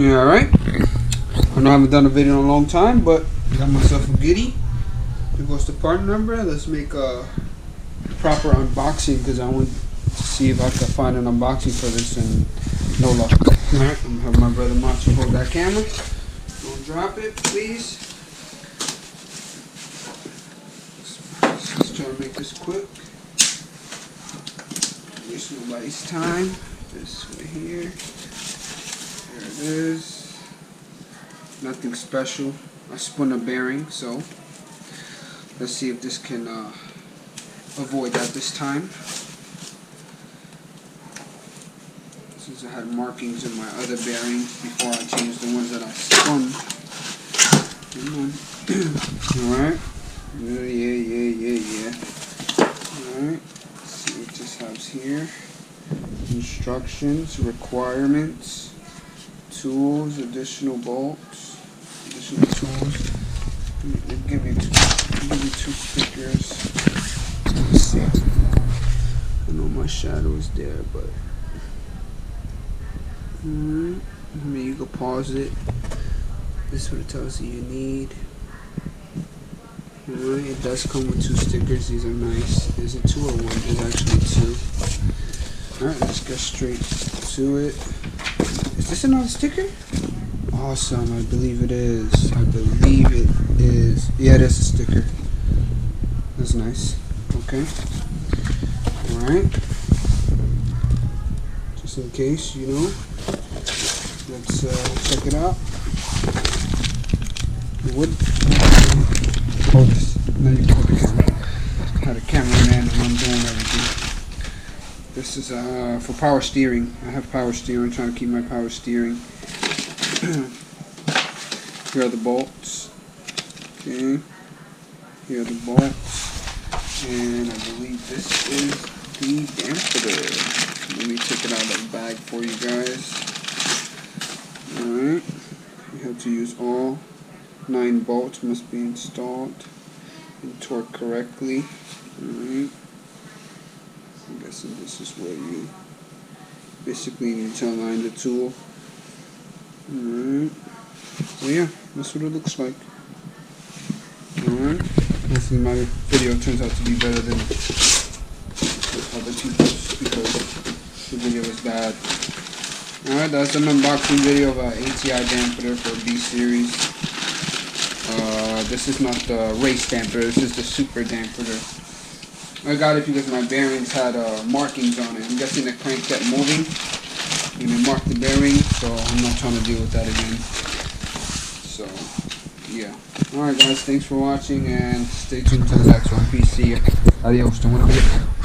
Yeah, alright. I know I haven't done a video in a long time, but I got myself a goodie. Here goes the part number. Let's make a proper unboxing because I want to see if I can find an unboxing for this, and no luck. Alright, I'm gonna have my brother Macho hold that camera. Don't drop it, please. Let's try to make this quick. Waste nobody's time. This right here. There it is. Nothing special. I spun a bearing, so let's see if this can avoid that this time. Since I had markings in my other bearings before I changed the ones that I spun. Come on. Alright. Yeah. Alright. Let's see what this has here. Instructions, requirements, tools, additional bolts, additional tools. Give me two stickers. Let's see. I know my shadow is there, but alright. I mean, you can pause it. This is what it tells you need. Alright, it does come with two stickers. These are nice. Is it two or one? There's actually two. Alright, let's get straight to it. Is this another sticker? Awesome, I believe it is. I believe it is. Yeah, it is a sticker. That's nice. Okay. Alright. Just in case, you know. Let's check it out. Wood. Hold this. Now you can hold the camera. I had a cameraman and I'm doing everything. This is for power steering. I have power steering. I'm trying to keep my power steering. Here are the bolts. Okay. Here are the bolts. And I believe this is the dampener. Let me take it out of the bag for you guys. Alright. You have to use all 9 bolts. Must be installed and torqued correctly. Alright. I'm guessing this is where you basically need to align the tool. Alright. So yeah, that's what it looks like. Alright. Hopefully my video turns out to be better than other people's because the video was bad. Alright, that's an unboxing video of an ATI dampener for a B series. This is not the race dampener, this is the super dampener. I got it because my bearings had markings on it. I'm guessing the crank kept moving and it marked the bearing, so I'm not trying to deal with that again. So, yeah. Alright guys, thanks for watching and stay tuned to the next one. Peace, see ya. Adios. Don't want to forget.